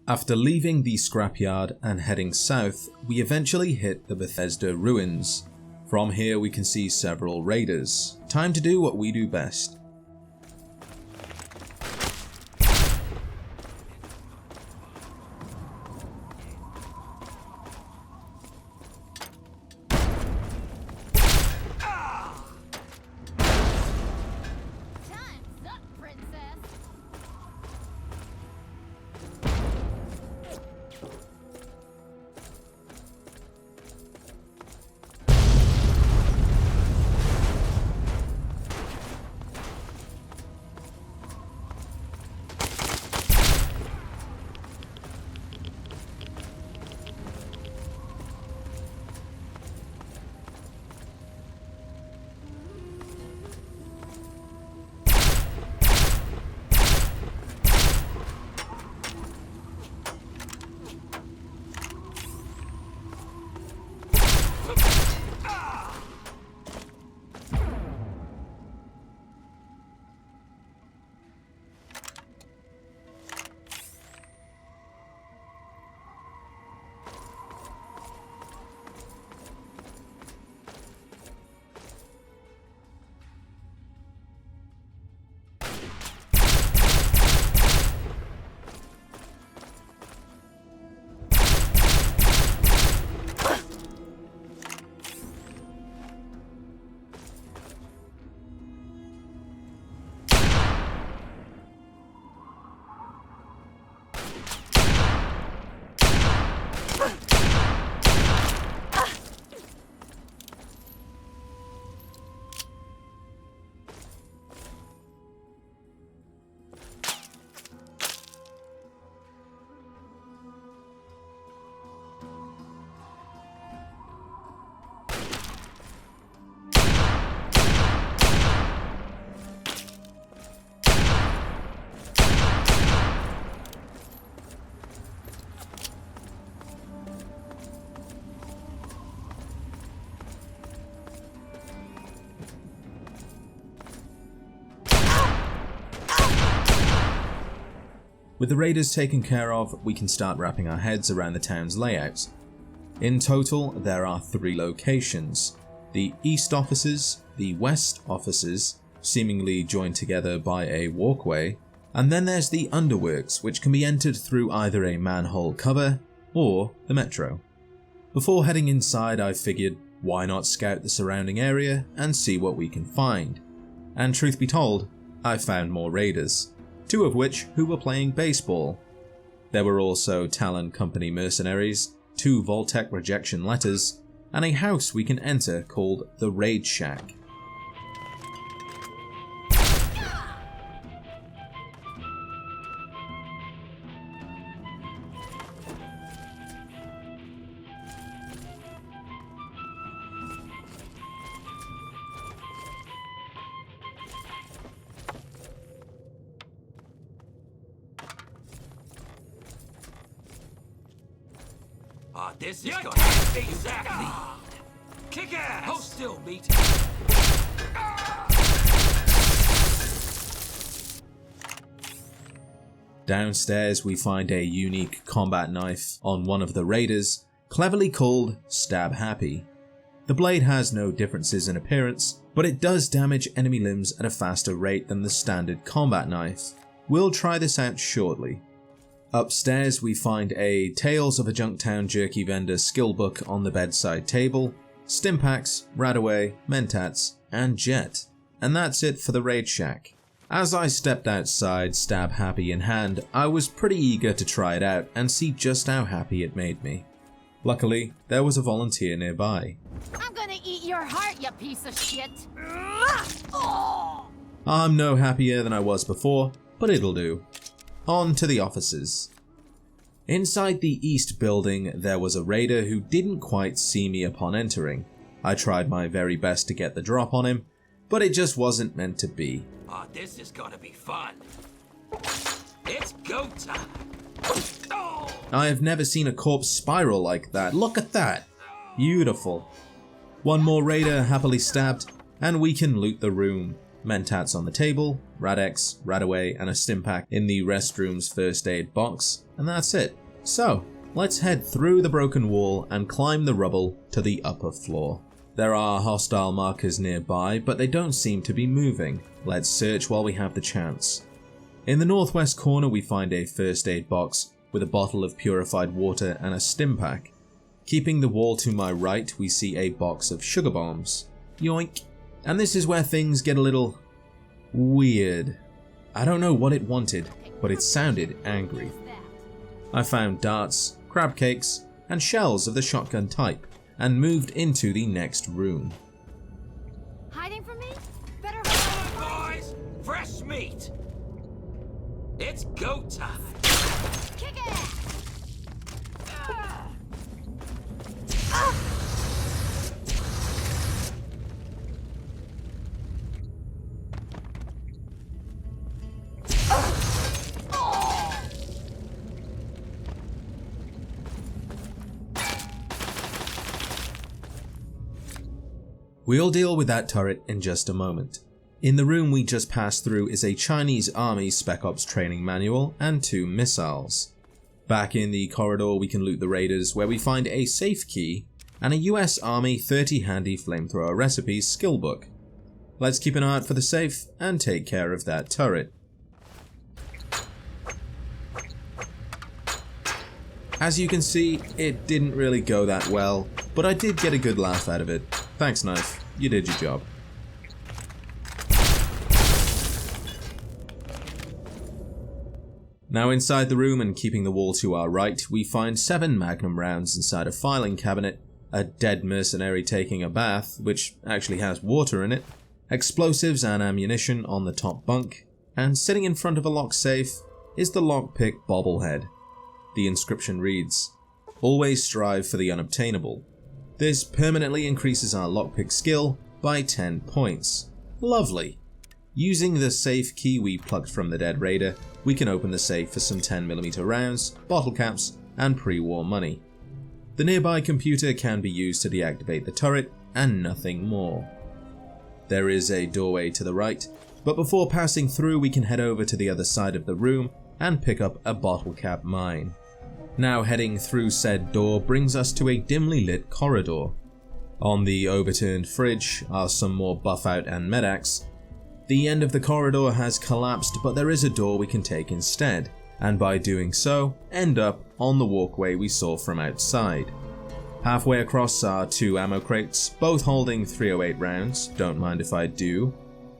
After leaving the scrapyard and heading south, we eventually hit the Bethesda ruins. From here we can see several raiders. Time to do what we do best. With the raiders taken care of, we can start wrapping our heads around the town's layout. In total, there are 3 locations: the east offices, the west offices, seemingly joined together by a walkway, and then there's the Underworks, which can be entered through either a manhole cover or the metro. Before heading inside, I figured, why not scout the surrounding area and see what we can find? And truth be told, I found more raiders. 2 of which who were playing baseball. There were also Talon Company mercenaries, 2 Vault-Tec rejection letters, and a house we can enter called the Raid Shack. This is gonna exactly. Kick ass! Hold still, meat. Downstairs we find a unique combat knife on one of the raiders, cleverly called Stabhappy. The blade has no differences in appearance, but it does damage enemy limbs at a faster rate than the standard combat knife. We'll try this out shortly. Upstairs we find a Tales of a Junktown Jerky Vendor skill book on the bedside table, Stimpaks, Radaway, Mentats, and Jet. And that's it for the Raid Shack. As I stepped outside, Stabhappy in hand, I was pretty eager to try it out and see just how happy it made me. Luckily, there was a volunteer nearby. I'm gonna eat your heart, you piece of shit! I'm no happier than I was before, but it'll do. On to the offices. Inside the east building, there was a raider who didn't quite see me upon entering. I tried my very best to get the drop on him, but it just wasn't meant to be. Oh, this is gonna be fun. It's go time. Oh. I have never seen a corpse spiral like that. Look at that. Beautiful. One more raider happily stabbed, and we can loot the room. Mentats on the table, Rad-X, Radaway, and a Stimpack in the restroom's first aid box, and that's it. So, let's head through the broken wall and climb the rubble to the upper floor. There are hostile markers nearby, but they don't seem to be moving. Let's search while we have the chance. In the northwest corner we find a first aid box with a bottle of purified water and a Stimpack. Keeping the wall to my right we see a box of sugar bombs. Yoink! And this is where things get a little weird. I don't know what it wanted, but it sounded angry. I found darts, crab cakes, and shells of the shotgun type, and moved into the next room. Hiding from me? Better Come on, boys! Fresh meat! It's go time! kick it! We'll deal with that turret in just a moment. In the room we just passed through is a Chinese Army Spec Ops training manual and 2 missiles. Back in the corridor we can loot the raiders, where we find a safe key and a US Army 30 handy flamethrower recipes skill book. Let's keep an eye out for the safe and take care of that turret. As you can see, it didn't really go that well, but I did get a good laugh out of it. Thanks, Knife. You did your job. Now inside the room and keeping the wall to our right, we find 7 magnum rounds inside a filing cabinet, a dead mercenary taking a bath, which actually has water in it, explosives and ammunition on the top bunk, and sitting in front of a locked safe is the Lockpick Bobblehead. The inscription reads, "Always strive for the unobtainable." This permanently increases our lockpick skill by 10 points. Lovely. Using the safe key we plucked from the dead raider, we can open the safe for some 10mm rounds, bottle caps, and pre-war money. The nearby computer can be used to deactivate the turret, and nothing more. There is a doorway to the right, but before passing through we can head over to the other side of the room and pick up a bottle cap mine. Now heading through said door brings us to a dimly lit corridor. On the overturned fridge are some more buff out and medax. The end of the corridor has collapsed, but there is a door we can take instead, and by doing so, end up on the walkway we saw from outside. Halfway across are 2 ammo crates, both holding 308 rounds, don't mind if I do.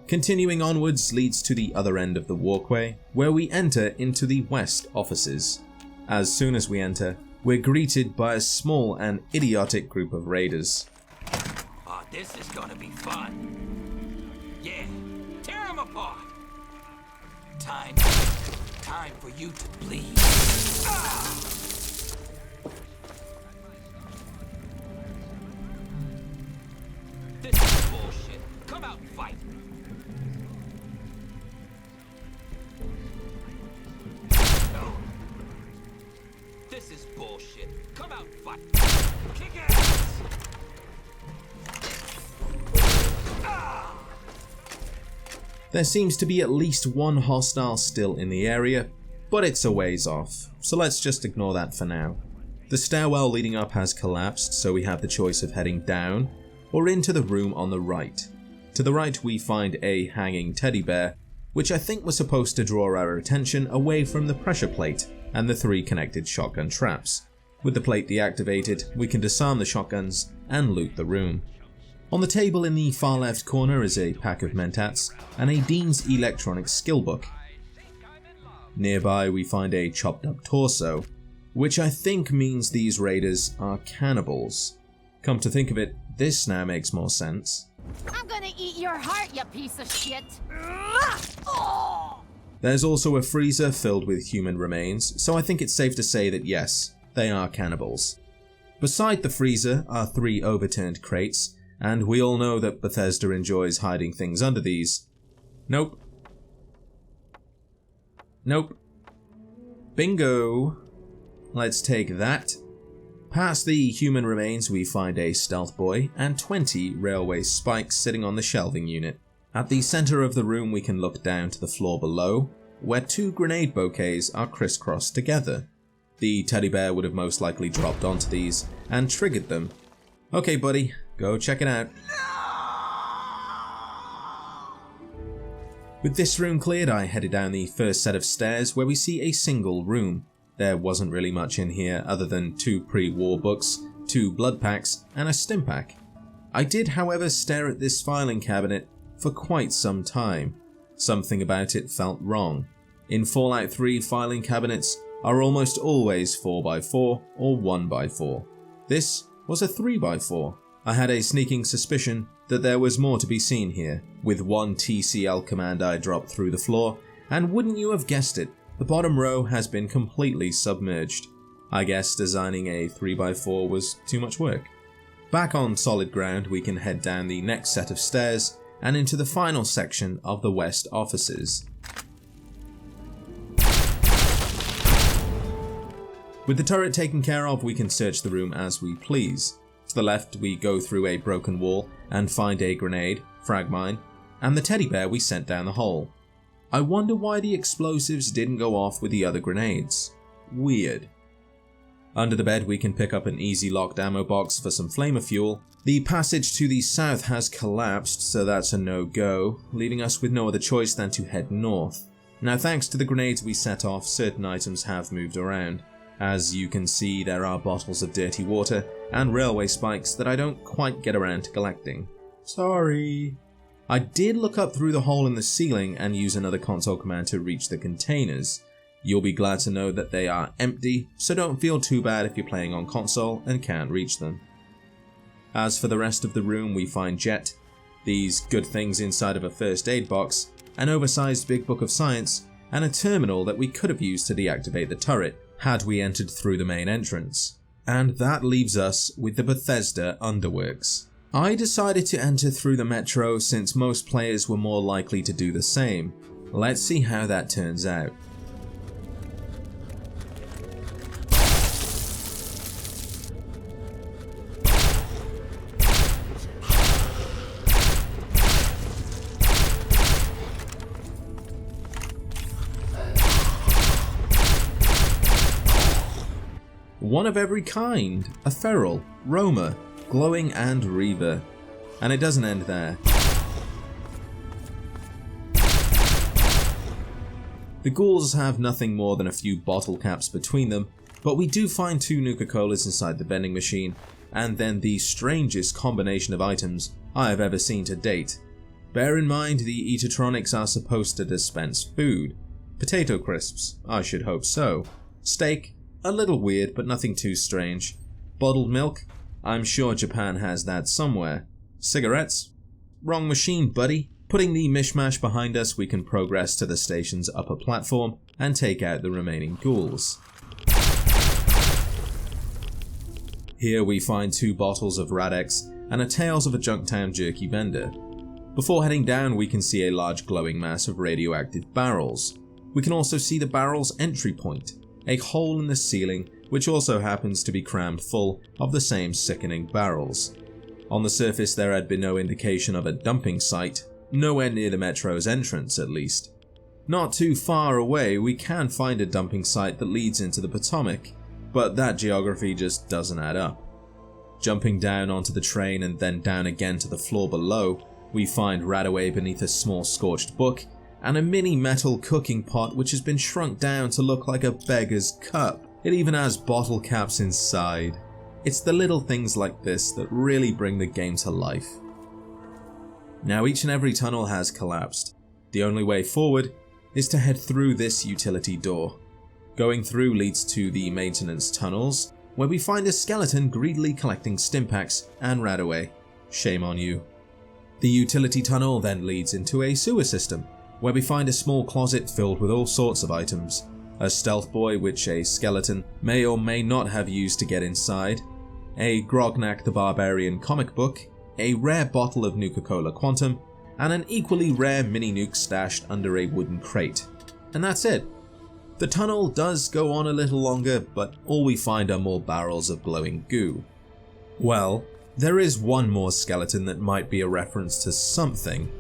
Continuing onwards leads to the other end of the walkway, where we enter into the west offices. As soon as we enter, we're greeted by a small and idiotic group of raiders. Oh, this is gonna be fun. Yeah, tear them apart. Time for you to bleed. Ah! This is bullshit. Come out and fight. This is bullshit. Come out and fight. Kick ass! Ah! There seems to be at least one hostile still in the area, but it's a ways off, so let's just ignore that for now. The stairwell leading up has collapsed, so we have the choice of heading down or into the room on the right. To the right we find a hanging teddy bear, which I think was supposed to draw our attention away from the pressure plate and the 3 connected shotgun traps. With the plate deactivated, we can disarm the shotguns and loot the room. On the table in the far left corner is a pack of mentats and a Dean's Electronics skill book. Nearby we find a chopped up torso, which I think means these raiders are cannibals. Come to think of it, this now makes more sense. I'm gonna eat your heart, you piece of shit! There's also a freezer filled with human remains, so I think it's safe to say that yes, they are cannibals. Beside the freezer are 3 overturned crates, and we all know that Bethesda enjoys hiding things under these. Nope. Nope. Bingo! Let's take that. Past the human remains we find a stealth boy and 20 railway spikes sitting on the shelving unit. At the center of the room we can look down to the floor below, where 2 grenade bouquets are crisscrossed together. The teddy bear would have most likely dropped onto these and triggered them. Okay buddy, go check it out. With this room cleared, I headed down the first set of stairs where we see a single room. There wasn't really much in here other than 2 pre-war books, 2 blood packs, and a stim pack. I did, however, stare at this filing cabinet for quite some time. Something about it felt wrong. In Fallout 3, filing cabinets are almost always 4x4 or 1x4. This was a 3x4. I had a sneaking suspicion that there was more to be seen here, with 1 TCL command I dropped through the floor, and wouldn't you have guessed it, the bottom row has been completely submerged. I guess designing a 3x4 was too much work. Back on solid ground, we can head down the next set of stairs and into the final section of the West offices. With the turret taken care of, we can search the room as we please. To the left, we go through a broken wall and find a grenade, frag mine, and the teddy bear we sent down the hole. I wonder why the explosives didn't go off with the other grenades. Weird. Under the bed we can pick up an easy locked ammo box for some flamer fuel. The passage to the south has collapsed, so that's a no-go, leaving us with no other choice than to head north. Now thanks to the grenades we set off, certain items have moved around. As you can see, there are bottles of dirty water and railway spikes that I don't quite get around to collecting. Sorry. I did look up through the hole in the ceiling and use another console command to reach the containers. You'll be glad to know that they are empty, so don't feel too bad if you're playing on console and can't reach them. As for the rest of the room, we find Jet, these good things inside of a first aid box, an oversized big book of science, and a terminal that we could have used to deactivate the turret had we entered through the main entrance. And that leaves us with the Bethesda Underworks. I decided to enter through the metro since most players were more likely to do the same. Let's see how that turns out. One of every kind, a feral, roamer, glowing and reaver. And it doesn't end there. The ghouls have nothing more than a few bottle caps between them, but we do find 2 Nuka-Colas inside the vending machine, and then the strangest combination of items I have ever seen to date. Bear in mind the Eatertronics are supposed to dispense food. Potato crisps, I should hope so. Steak, a little weird but nothing too strange. Bottled milk, I'm sure Japan has that somewhere. Cigarettes? Wrong machine, buddy. Putting the mishmash behind us, we can progress to the station's upper platform and take out the remaining ghouls. Here we find 2 bottles of Radex and a Tales of a Junktown jerky vendor. Before heading down, we can see a large glowing mass of radioactive barrels. We can also see the barrel's entry point, a hole in the ceiling which also happens to be crammed full of the same sickening barrels. On the surface there had been no indication of a dumping site, nowhere near the metro's entrance at least. Not too far away we can find a dumping site that leads into the Potomac, but that geography just doesn't add up. Jumping down onto the train and then down again to the floor below, we find Radaway beneath a small scorched book and a mini metal cooking pot which has been shrunk down to look like a beggar's cup. It even has bottle caps inside. It's the little things like this that really bring the game to life. Now each and every tunnel has collapsed. The only way forward is to head through this utility door. Going through leads to the maintenance tunnels, where we find a skeleton greedily collecting stimpaks and Radaway. Shame on you. The utility tunnel then leads into a sewer system, where we find a small closet filled with all sorts of items. A stealth boy which a skeleton may or may not have used to get inside, a Grognak the Barbarian comic book, a rare bottle of Nuka-Cola Quantum, and an equally rare mini-nuke stashed under a wooden crate. And that's it. The tunnel does go on a little longer, but all we find are more barrels of glowing goo. Well, there is one more skeleton that might be a reference to something.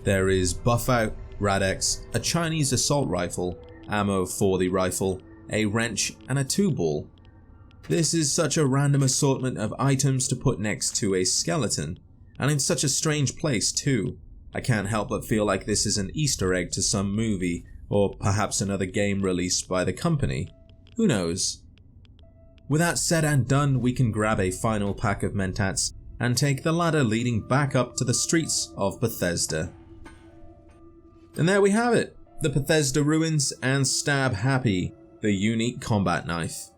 There is Buffout, Rad-X, a Chinese assault rifle, ammo for the rifle, a wrench, and a 2-ball. This is such a random assortment of items to put next to a skeleton, and in such a strange place too. I can't help but feel like this is an Easter egg to some movie, or perhaps another game released by the company. Who knows? With that said and done, we can grab a final pack of mentats and take the ladder leading back up to the streets of Bethesda. And there we have it, the Bethesda Ruins and Stabhappy, the unique combat knife.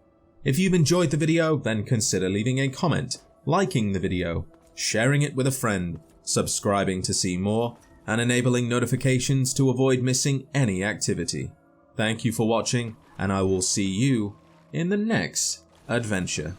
If you've enjoyed the video, then consider leaving a comment, liking the video, sharing it with a friend, subscribing to see more, and enabling notifications to avoid missing any activity. Thank you for watching, and I will see you in the next adventure.